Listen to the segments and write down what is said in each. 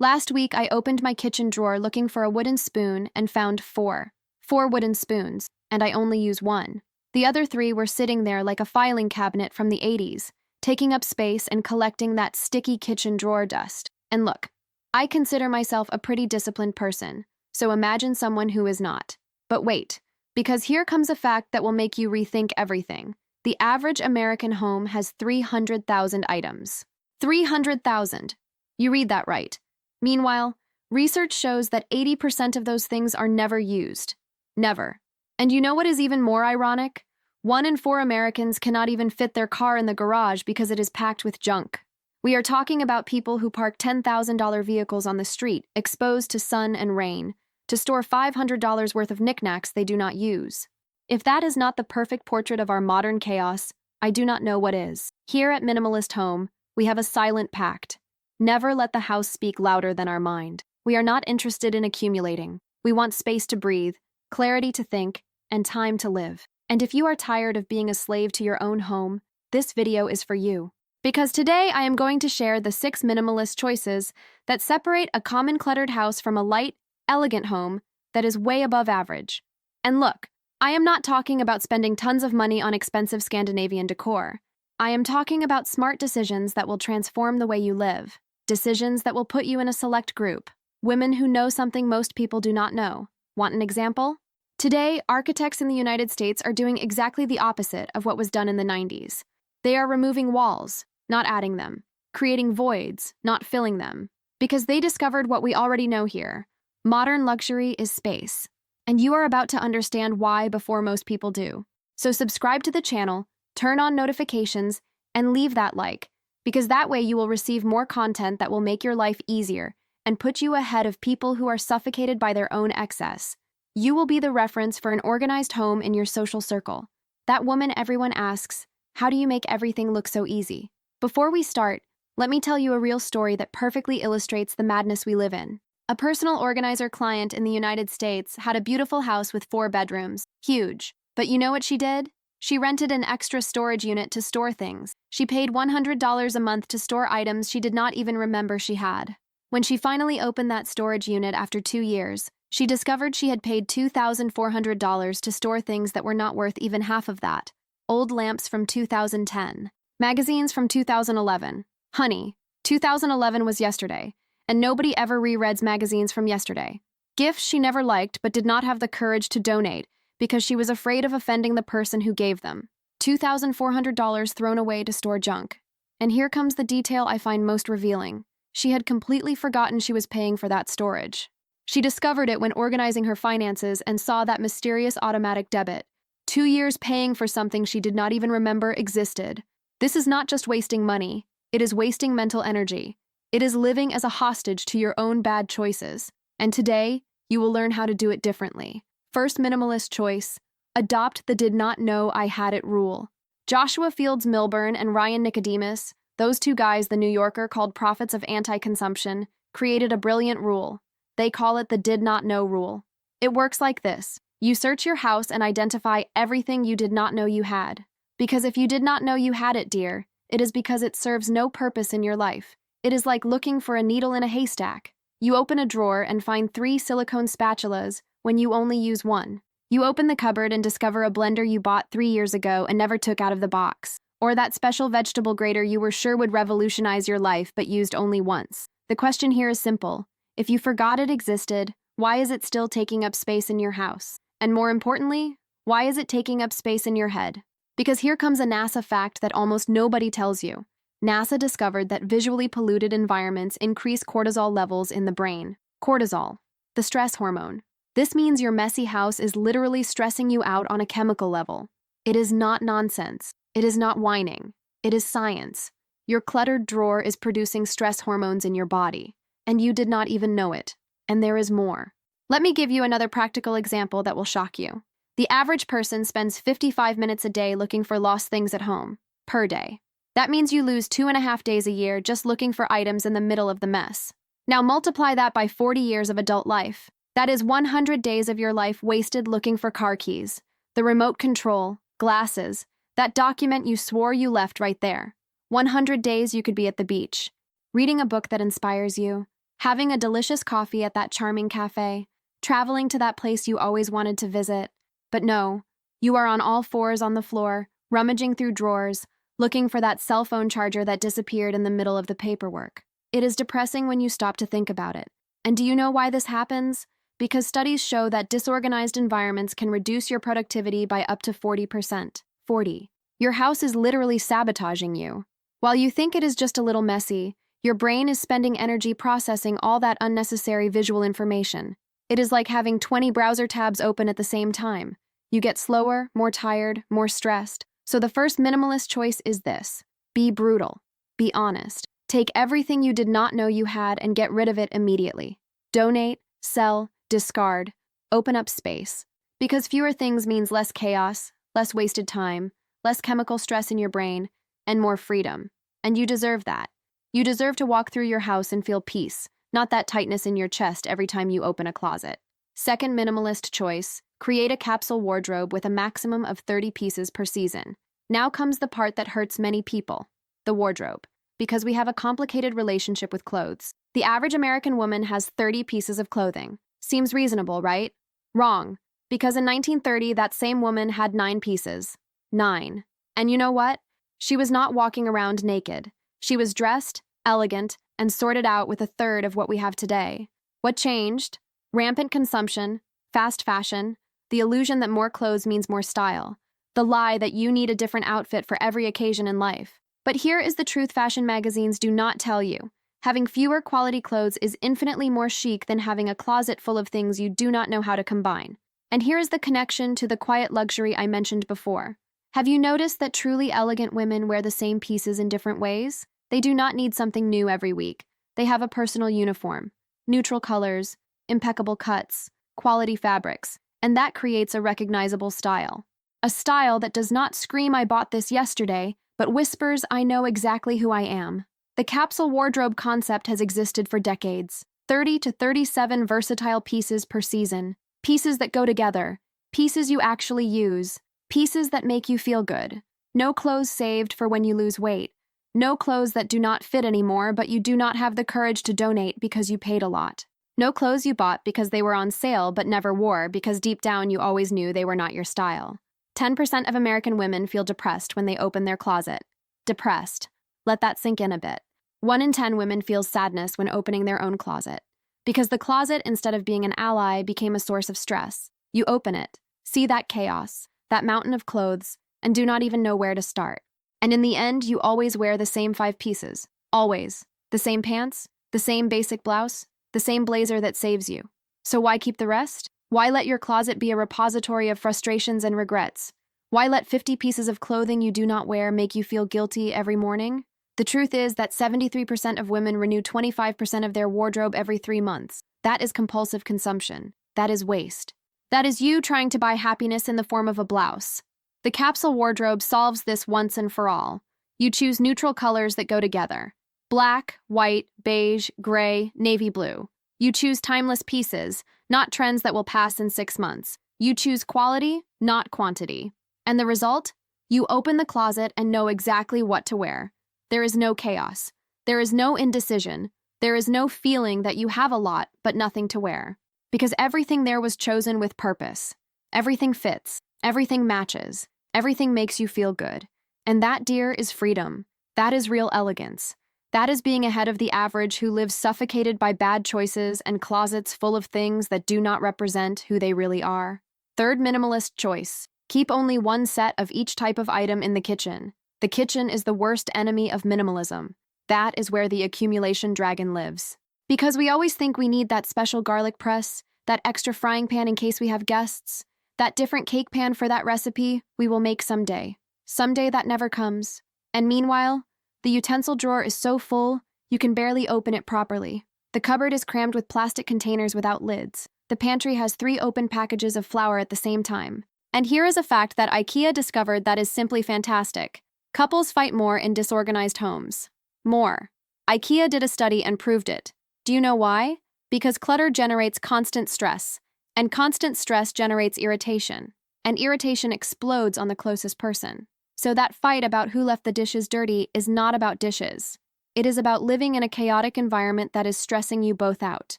Last week, I opened my kitchen drawer looking for a wooden spoon and found four. Four wooden spoons, and I only use one. The other three were sitting there like a filing cabinet from the 80s, taking up space and collecting that sticky kitchen drawer dust. And look, I consider myself a pretty disciplined person, so imagine someone who is not. But wait, because here comes a fact that will make you rethink everything. The average American home has 300,000 items. 300,000. You read that right. Meanwhile, research shows that 80% of those things are never used. Never. And you know what is even more ironic? 1 in 4 Americans cannot even fit their car in the garage because it is packed with junk. We are talking about people who park $10,000 vehicles on the street, exposed to sun and rain, to store $500 worth of knickknacks they do not use. If that is not the perfect portrait of our modern chaos, I do not know what is. Here at Minimalist Home, we have a silent pact. Never let the house speak louder than our mind. We are not interested in accumulating. We want space to breathe, clarity to think, and time to live. And if you are tired of being a slave to your own home, this video is for you. Because today I am going to share the 6 minimalist choices that separate a common cluttered house from a light, elegant home that is way above average. And look, I am not talking about spending tons of money on expensive Scandinavian decor. I am talking about smart decisions that will transform the way you live. Decisions that will put you in a select group. Women who know something most people do not know. Want an example? Today, architects in the United States are doing exactly the opposite of what was done in the 90s. They are removing walls, not adding them. Creating voids, not filling them. Because they discovered what we already know here. Modern luxury is space. And you are about to understand why before most people do. So subscribe to the channel, turn on notifications, and leave that like, because that way you will receive more content that will make your life easier and put you ahead of people who are suffocated by their own excess. You will be the reference for an organized home in your social circle. That woman everyone asks, how do you make everything look so easy? Before we start, let me tell you a real story that perfectly illustrates the madness we live in. A personal organizer client in the United States had a beautiful house with 4 bedrooms. Huge. But you know what she did? She rented an extra storage unit to store things. She paid $100 a month to store items she did not even remember she had. When she finally opened that storage unit after 2 years, she discovered she had paid $2,400 to store things that were not worth even half of that. Old lamps from 2010. Magazines from 2011. Honey, 2011 was yesterday, and nobody ever rereads magazines from yesterday. Gifts she never liked but did not have the courage to donate because she was afraid of offending the person who gave them. $2,400 thrown away to store junk. And here comes the detail I find most revealing. She had completely forgotten she was paying for that storage. She discovered it when organizing her finances and saw that mysterious automatic debit. 2 years paying for something she did not even remember existed. This is not just wasting money, it is wasting mental energy. It is living as a hostage to your own bad choices. And today, you will learn how to do it differently. First minimalist choice, adopt the did not know I had it rule. Joshua Fields Milburn and Ryan Nicodemus, those 2 guys the New Yorker called prophets of anti-consumption, created a brilliant rule. They call it the did not know rule. It works like this. You search your house and identify everything you did not know you had. Because if you did not know you had it, dear, it is because it serves no purpose in your life. It is like looking for a needle in a haystack. You open a drawer and find 3 silicone spatulas when you only use 1. You open the cupboard and discover a blender you bought 3 years ago and never took out of the box. Or that special vegetable grater you were sure would revolutionize your life but used only once. The question here is simple. If you forgot it existed, why is it still taking up space in your house? And more importantly, why is it taking up space in your head? Because here comes a NASA fact that almost nobody tells you. NASA discovered that visually polluted environments increase cortisol levels in the brain. Cortisol, the stress hormone. This means your messy house is literally stressing you out on a chemical level. It is not nonsense. It is not whining. It is science. Your cluttered drawer is producing stress hormones in your body, and you did not even know it. And there is more. Let me give you another practical example that will shock you. The average person spends 55 minutes a day looking for lost things at home, per day. That means you lose 2.5 days a year just looking for items in the middle of the mess. Now multiply that by 40 years of adult life. That is 100 days of your life wasted looking for car keys, the remote control, glasses, that document you swore you left right there. 100 days you could be at the beach, reading a book that inspires you, having a delicious coffee at that charming cafe, traveling to that place you always wanted to visit. But no, you are on all fours on the floor, rummaging through drawers, looking for that cell phone charger that disappeared in the middle of the paperwork. It is depressing when you stop to think about it. And do you know why this happens? Because studies show that disorganized environments can reduce your productivity by up to 40%. 40. Your house is literally sabotaging you. While you think it is just a little messy, your brain is spending energy processing all that unnecessary visual information. It is like having 20 browser tabs open at the same time. You get slower, more tired, more stressed. So the first minimalist choice is this: be brutal. Be honest. Take everything you did not know you had and get rid of it immediately. Donate, sell, discard, open up space. Because fewer things means less chaos, less wasted time, less chemical stress in your brain, and more freedom. And you deserve that. You deserve to walk through your house and feel peace, not that tightness in your chest every time you open a closet. Second minimalist choice: create a capsule wardrobe with a maximum of 30 pieces per season. Now comes the part that hurts many people: the wardrobe. Because we have a complicated relationship with clothes. The average American woman has 30 pieces of clothing. Seems reasonable, right? Wrong. Because in 1930, that same woman had 9 pieces. 9. And you know what? She was not walking around naked. She was dressed, elegant, and sorted out with a third of what we have today. What changed? Rampant consumption, fast fashion, the illusion that more clothes means more style, the lie that you need a different outfit for every occasion in life. But here is the truth fashion magazines do not tell you. Having fewer quality clothes is infinitely more chic than having a closet full of things you do not know how to combine. And here is the connection to the quiet luxury I mentioned before. Have you noticed that truly elegant women wear the same pieces in different ways? They do not need something new every week. They have a personal uniform, neutral colors, impeccable cuts, quality fabrics, and that creates a recognizable style. A style that does not scream "I bought this yesterday," but whispers "I know exactly who I am." The capsule wardrobe concept has existed for decades. 30 to 37 versatile pieces per season. Pieces that go together. Pieces you actually use. Pieces that make you feel good. No clothes saved for when you lose weight. No clothes that do not fit anymore but you do not have the courage to donate because you paid a lot. No clothes you bought because they were on sale but never wore because deep down you always knew they were not your style. 10% of American women feel depressed when they open their closet. Depressed. Let that sink in a bit. 1 in 10 women feels sadness when opening their own closet. Because the closet, instead of being an ally, became a source of stress. You open it, see that chaos, that mountain of clothes, and do not even know where to start. And in the end, you always wear the same 5 pieces. Always. The same pants, the same basic blouse, the same blazer that saves you. So why keep the rest? Why let your closet be a repository of frustrations and regrets? Why let 50 pieces of clothing you do not wear make you feel guilty every morning? The truth is that 73% of women renew 25% of their wardrobe every 3 months. That is compulsive consumption. That is waste. That is you trying to buy happiness in the form of a blouse. The capsule wardrobe solves this once and for all. You choose neutral colors that go together. Black, white, beige, gray, navy blue. You choose timeless pieces, not trends that will pass in 6 months. You choose quality, not quantity. And the result? You open the closet and know exactly what to wear. There is no chaos. There is no indecision. There is no feeling that you have a lot but nothing to wear. Because everything there was chosen with purpose. Everything fits. Everything matches. Everything makes you feel good. And that, dear, is freedom. That is real elegance. That is being ahead of the average who lives suffocated by bad choices and closets full of things that do not represent who they really are. Third minimalist choice: keep only 1 set of each type of item in the kitchen. The kitchen is the worst enemy of minimalism. That is where the accumulation dragon lives. Because we always think we need that special garlic press, that extra frying pan in case we have guests, that different cake pan for that recipe we will make someday. Someday that never comes. And meanwhile, the utensil drawer is so full, you can barely open it properly. The cupboard is crammed with plastic containers without lids. The pantry has 3 open packages of flour at the same time. And here is a fact that IKEA discovered that is simply fantastic. Couples fight more in disorganized homes. More. IKEA did a study and proved it. Do you know why? Because clutter generates constant stress, and constant stress generates irritation, and irritation explodes on the closest person. So that fight about who left the dishes dirty is not about dishes. It is about living in a chaotic environment that is stressing you both out.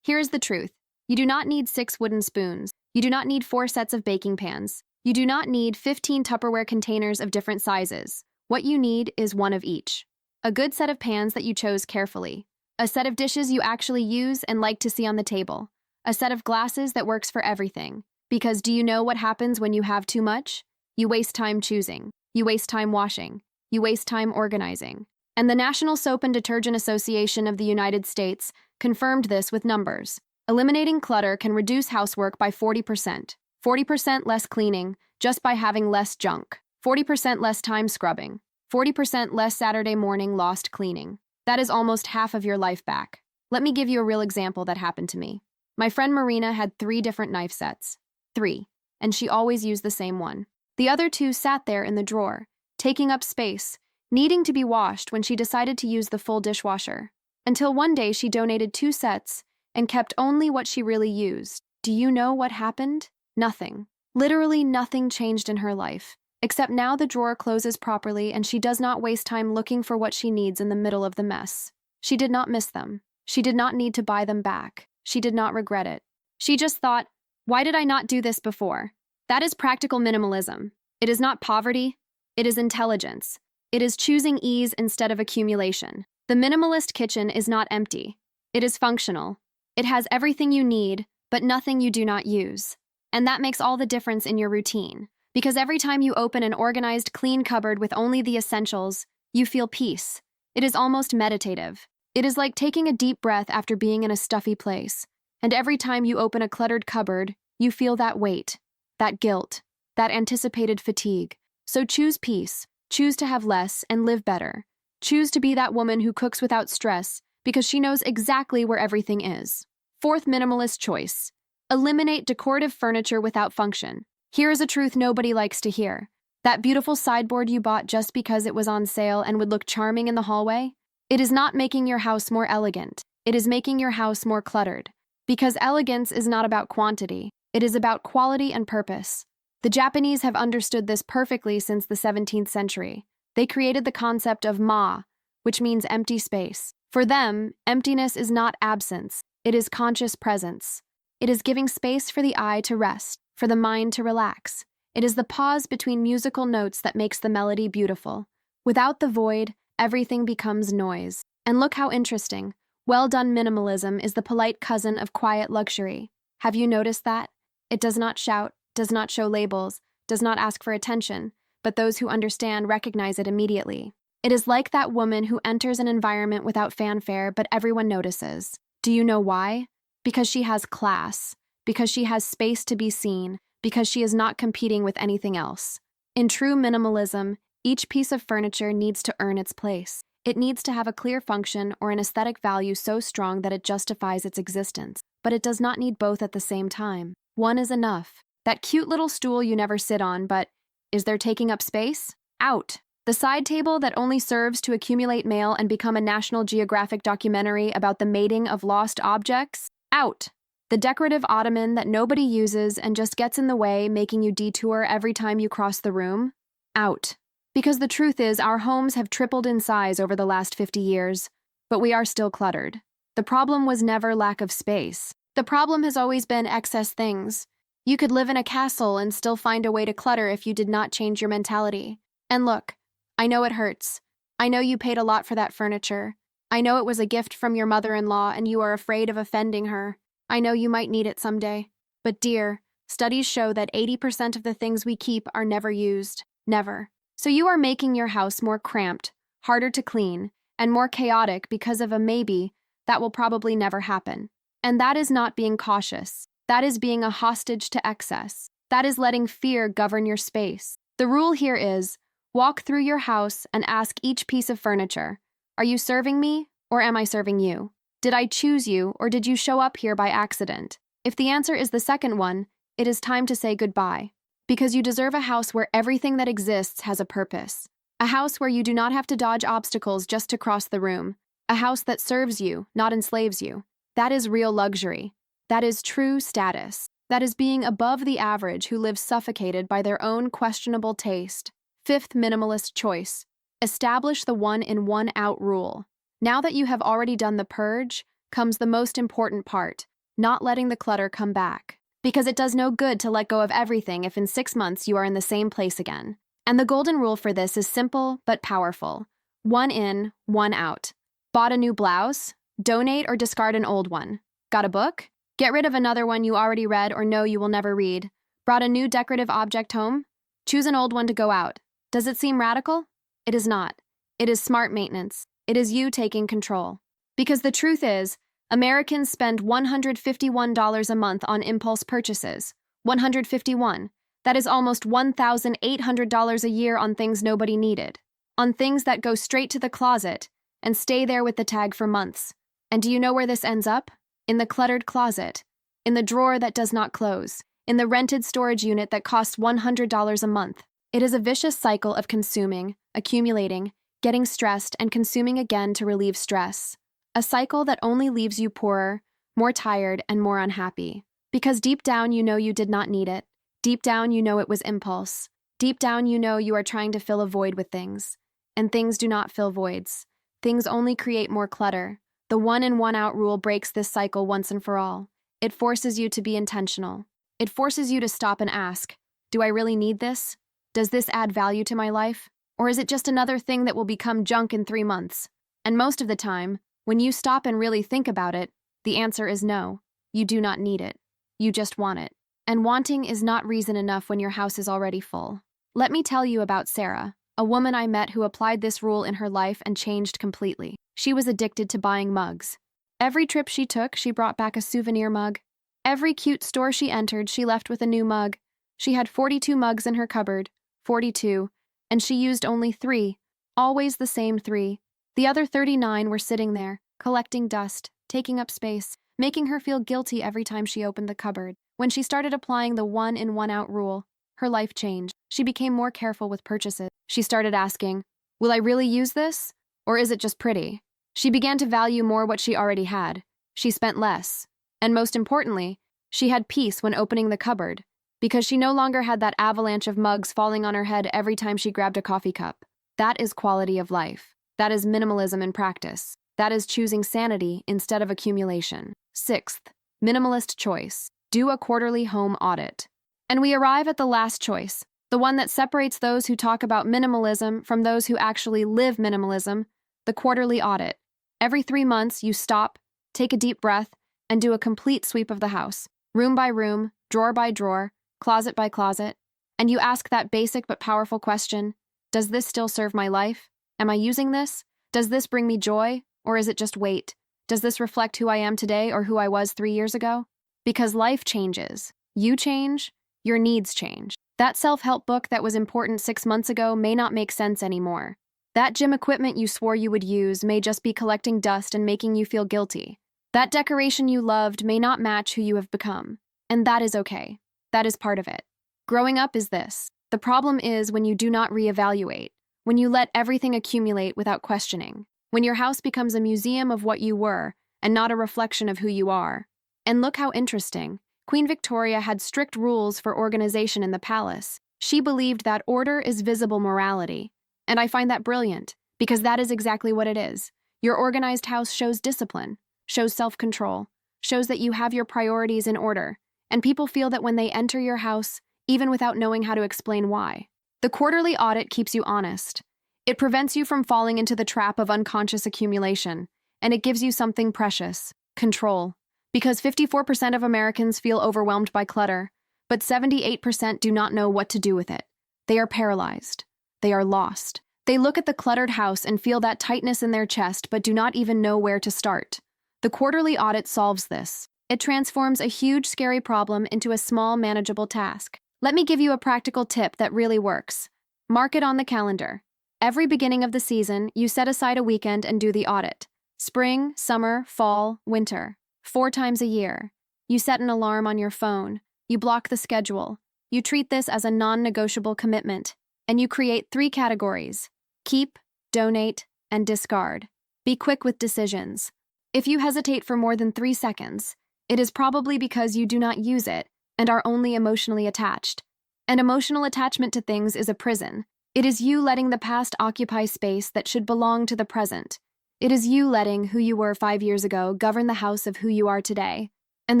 Here is the truth. You do not need 6 wooden spoons. You do not need 4 sets of baking pans. You do not need 15 Tupperware containers of different sizes. What you need is one of each. A good set of pans that you chose carefully. A set of dishes you actually use and like to see on the table. A set of glasses that works for everything. Because do you know what happens when you have too much? You waste time choosing. You waste time washing. You waste time organizing. And the National Soap and Detergent Association of the United States confirmed this with numbers. Eliminating clutter can reduce housework by 40%. 40% less cleaning just by having less junk. 40% less time scrubbing. 40% less Saturday morning lost cleaning. That is almost half of your life back. Let me give you a real example that happened to me. My friend Marina had 3 different knife sets. 3. And she always used the same one. The other 2 sat there in the drawer, taking up space, needing to be washed when she decided to use the full dishwasher. Until one day she donated 2 sets and kept only what she really used. Do you know what happened? Nothing. Literally nothing changed in her life. Except now the drawer closes properly and she does not waste time looking for what she needs in the middle of the mess. She did not miss them. She did not need to buy them back. She did not regret it. She just thought, why did I not do this before? That is practical minimalism. It is not poverty. It is intelligence. It is choosing ease instead of accumulation. The minimalist kitchen is not empty. It is functional. It has everything you need, but nothing you do not use. And that makes all the difference in your routine. Because every time you open an organized, clean cupboard with only the essentials, you feel peace. It is almost meditative. It is like taking a deep breath after being in a stuffy place. And every time you open a cluttered cupboard, you feel that weight, that guilt, that anticipated fatigue. So choose peace, choose to have less and live better. Choose to be that woman who cooks without stress because she knows exactly where everything is. 4th minimalist choice. Eliminate decorative furniture without function. Here is a truth nobody likes to hear. That beautiful sideboard you bought just because it was on sale and would look charming in the hallway? It is not making your house more elegant. It is making your house more cluttered. Because elegance is not about quantity. It is about quality and purpose. The Japanese have understood this perfectly since the 17th century. They created the concept of ma, which means empty space. For them, emptiness is not absence. It is conscious presence. It is giving space for the eye to rest, for the mind to relax. It is the pause between musical notes that makes the melody beautiful. Without the void, everything becomes noise. And look how interesting. Well-done minimalism is the polite cousin of quiet luxury. Have you noticed that? It does not shout, does not show labels, does not ask for attention, but those who understand recognize it immediately. It is like that woman who enters an environment without fanfare, but everyone notices. Do you know why? Because she has class, because she has space to be seen, because she is not competing with anything else. In true minimalism, each piece of furniture needs to earn its place. It needs to have a clear function or an aesthetic value so strong that it justifies its existence. But it does not need both at the same time. One is enough. That cute little stool you never sit on, but is there taking up space? Out. The side table that only serves to accumulate mail and become a National Geographic documentary about the mating of lost objects? Out. The decorative ottoman that nobody uses and just gets in the way, making you detour every time you cross the room? Out. Because the truth is, our homes have tripled in size over the last 50 years, but we are still cluttered. The problem was never lack of space. The problem has always been excess things. You could live in a castle and still find a way to clutter if you did not change your mentality. And look, I know it hurts. I know you paid a lot for that furniture. I know it was a gift from your mother-in-law and you are afraid of offending her. I know you might need it someday. But dear, studies show that 80% of the things we keep are never used. Never. So you are making your house more cramped, harder to clean, and more chaotic because of a maybe that will probably never happen. And that is not being cautious. That is being a hostage to excess. That is letting fear govern your space. The rule here is, walk through your house and ask each piece of furniture, are you serving me or am I serving you? Did I choose you or did you show up here by accident? If the answer is the second one, it is time to say goodbye. Because you deserve a house where everything that exists has a purpose. A house where you do not have to dodge obstacles just to cross the room. A house that serves you, not enslaves you. That is real luxury. That is true status. That is being above the average who lives suffocated by their own questionable taste. 5th minimalist choice. Establish the one in, one out rule. Now that you have already done the purge, comes the most important part, not letting the clutter come back. Because it does no good to let go of everything if in 6 months you are in the same place again. And the golden rule for this is simple but powerful. 1 in, 1 out. Bought a new blouse? Donate or discard an old one. Got a book? Get rid of another one you already read or know you will never read. Brought a new decorative object home? Choose an old one to go out. Does it seem radical? It is not. It is smart maintenance. It is you taking control. Because the truth is, Americans spend $151 a month on impulse purchases. 151. That is almost $1,800 a year on things nobody needed. On things that go straight to the closet and stay there with the tag for months. And do you know where this ends up? In the cluttered closet. In the drawer that does not close. In the rented storage unit that costs $100 a month. It is a vicious cycle of consuming, accumulating, getting stressed, and consuming again to relieve stress. A cycle that only leaves you poorer, more tired, and more unhappy. Because deep down you know you did not need it. Deep down you know it was impulse. Deep down you know you are trying to fill a void with things. And things do not fill voids. Things only create more clutter. The 1 in 1 out rule breaks this cycle once and for all. It forces you to be intentional. It forces you to stop and ask, do I really need this? Does this add value to my life? Or is it just another thing that will become junk in 3 months? And most of the time, when you stop and really think about it, the answer is no. You do not need it. You just want it. And wanting is not reason enough when your house is already full. Let me tell you about Sarah, a woman I met who applied this rule in her life and changed completely. She was addicted to buying mugs. Every trip she took, she brought back a souvenir mug. Every cute store she entered, she left with a new mug. She had 42 mugs in her cupboard, 42, and she used only 3, always the same 3. The other 39 were sitting there, collecting dust, taking up space, making her feel guilty every time she opened the cupboard. When she started applying the 1 in 1 out rule, her life changed. She became more careful with purchases. She started asking, will I really use this? Or is it just pretty? She began to value more what she already had. She spent less. And most importantly, she had peace when opening the cupboard, because she no longer had that avalanche of mugs falling on her head every time she grabbed a coffee cup. That is quality of life. That is minimalism in practice. That is choosing sanity instead of accumulation. 6th, minimalist choice. Do a quarterly home audit. And we arrive at the last choice, the one that separates those who talk about minimalism from those who actually live minimalism, the quarterly audit. Every 3 months, you stop, take a deep breath, and do a complete sweep of the house, room by room, drawer by drawer, closet by closet, and you ask that basic but powerful question, does this still serve my life? Am I using this? Does this bring me joy? Or is it just weight? Does this reflect who I am today or who I was 3 years ago? Because life changes. You change, your needs change. That self-help book that was important 6 months ago may not make sense anymore. That gym equipment you swore you would use may just be collecting dust and making you feel guilty. That decoration you loved may not match who you have become. And that is okay. That is part of it. Growing up is this. The problem is when you do not reevaluate, when you let everything accumulate without questioning, when your house becomes a museum of what you were and not a reflection of who you are. And look how interesting. Queen Victoria had strict rules for organization in the palace. She believed that order is visible morality. And I find that brilliant, because that is exactly what it is. Your organized house shows discipline, shows self-control, shows that you have your priorities in order, and people feel that when they enter your house, even without knowing how to explain why. The quarterly audit keeps you honest. It prevents you from falling into the trap of unconscious accumulation, and it gives you something precious, control. Because 54% of Americans feel overwhelmed by clutter, but 78% do not know what to do with it. They are paralyzed. They are lost. They look at the cluttered house and feel that tightness in their chest, but do not even know where to start. The quarterly audit solves this. It transforms a huge, scary problem into a small, manageable task. Let me give you a practical tip that really works. Mark it on the calendar. Every beginning of the season, you set aside a weekend and do the audit. Spring, summer, fall, winter. 4 times a year. You set an alarm on your phone. You block the schedule. You treat this as a non-negotiable commitment. And you create 3 categories: keep, donate, and discard. Be quick with decisions. If you hesitate for more than 3 seconds, it is probably because you do not use it and are only emotionally attached. And emotional attachment to things is a prison. It is you letting the past occupy space that should belong to the present. It is you letting who you were 5 years ago govern the house of who you are today. And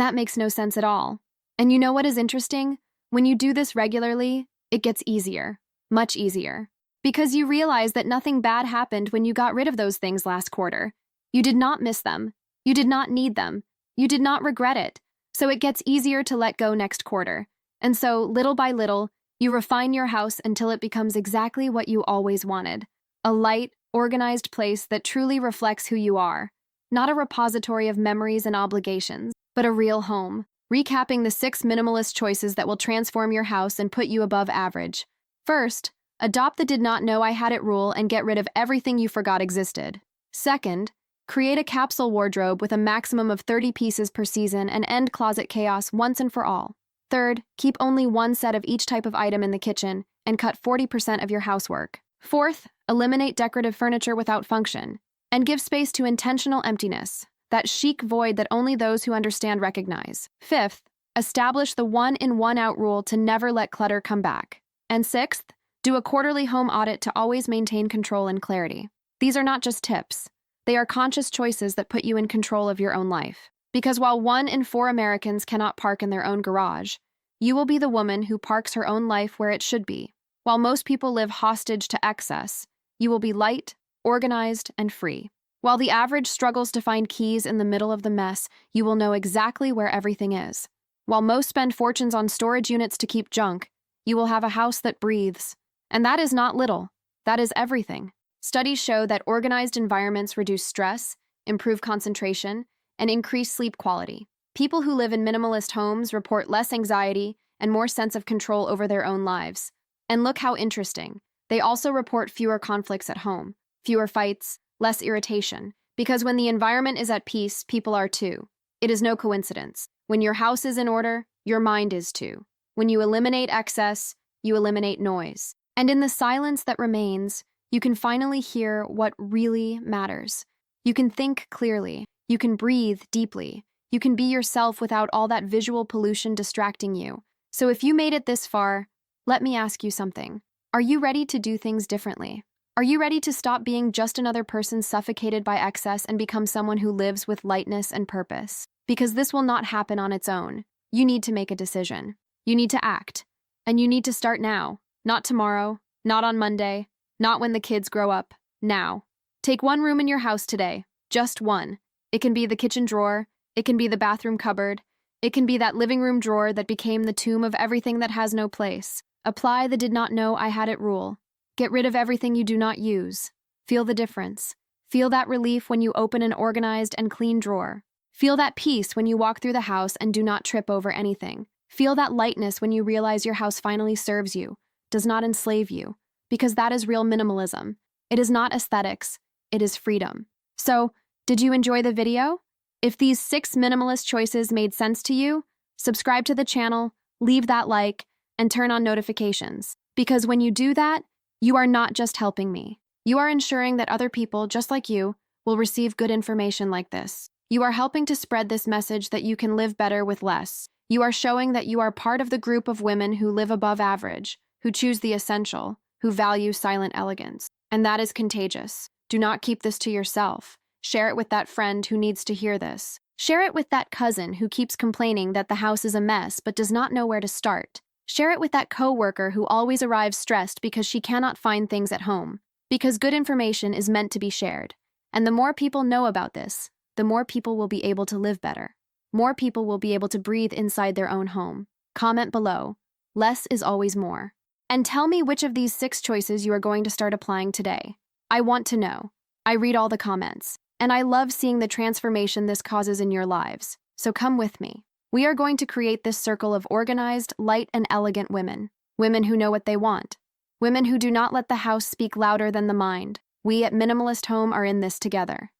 that makes no sense at all. And you know what is interesting? When you do this regularly, it gets easier. Much easier. Because you realize that nothing bad happened when you got rid of those things last quarter. You did not miss them. You did not need them. You did not regret it. So it gets easier to let go next quarter. And so, little by little, you refine your house until it becomes exactly what you always wanted. A light, organized place that truly reflects who you are. Not a repository of memories and obligations, but a real home. Recapping the 6 minimalist choices that will transform your house and put you above average. First, adopt the did not know I had it rule and get rid of everything you forgot existed. Second, create a capsule wardrobe with a maximum of 30 pieces per season and end closet chaos once and for all. Third, keep only one set of each type of item in the kitchen and cut 40% of your housework. Fourth, eliminate decorative furniture without function and give space to intentional emptiness, that chic void that only those who understand recognize. Fifth, establish the one in, one out rule to never let clutter come back. And sixth, do a quarterly home audit to always maintain control and clarity. These are not just tips. They are conscious choices that put you in control of your own life. Because while 1 in 4 Americans cannot park in their own garage, you will be the woman who parks her own life where it should be. While most people live hostage to excess, you will be light, organized, and free. While the average struggles to find keys in the middle of the mess, you will know exactly where everything is. While most spend fortunes on storage units to keep junk, you will have a house that breathes. And that is not little. That is everything. Studies show that organized environments reduce stress, improve concentration, and increase sleep quality. People who live in minimalist homes report less anxiety and more sense of control over their own lives. And look how interesting. They also report fewer conflicts at home, fewer fights, less irritation, because when the environment is at peace, people are too. It is no coincidence. When your house is in order, your mind is too. When you eliminate excess, you eliminate noise. And in the silence that remains, you can finally hear what really matters. You can think clearly. You can breathe deeply. You can be yourself without all that visual pollution distracting you. So if you made it this far, let me ask you something. Are you ready to do things differently? Are you ready to stop being just another person suffocated by excess and become someone who lives with lightness and purpose? Because this will not happen on its own. You need to make a decision. You need to act. And you need to start now. Not tomorrow, not on Monday, not when the kids grow up. Now. Take one room in your house today. Just one. It can be the kitchen drawer. It can be the bathroom cupboard. It can be that living room drawer that became the tomb of everything that has no place. Apply the did not know I had it rule. Get rid of everything you do not use. Feel the difference. Feel that relief when you open an organized and clean drawer. Feel that peace when you walk through the house and do not trip over anything. Feel that lightness when you realize your house finally serves you, does not enslave you, because that is real minimalism. It is not aesthetics, it is freedom. So, did you enjoy the video? If these 6 minimalist choices made sense to you, subscribe to the channel, leave that like, and turn on notifications. Because when you do that, you are not just helping me. You are ensuring that other people, just like you, will receive good information like this. You are helping to spread this message that you can live better with less. You are showing that you are part of the group of women who live above average, who choose the essential, who value silent elegance. And that is contagious. Do not keep this to yourself. Share it with that friend who needs to hear this. Share it with that cousin who keeps complaining that the house is a mess but does not know where to start. Share it with that coworker who always arrives stressed because she cannot find things at home. Because good information is meant to be shared. And the more people know about this, the more people will be able to live better. More people will be able to breathe inside their own home. Comment below. Less is always more. And tell me which of these 6 choices you are going to start applying today. I want to know. I read all the comments. And I love seeing the transformation this causes in your lives. So come with me. We are going to create this circle of organized, light, and elegant women. Women who know what they want. Women who do not let the house speak louder than the mind. We at Minimalist Home are in this together.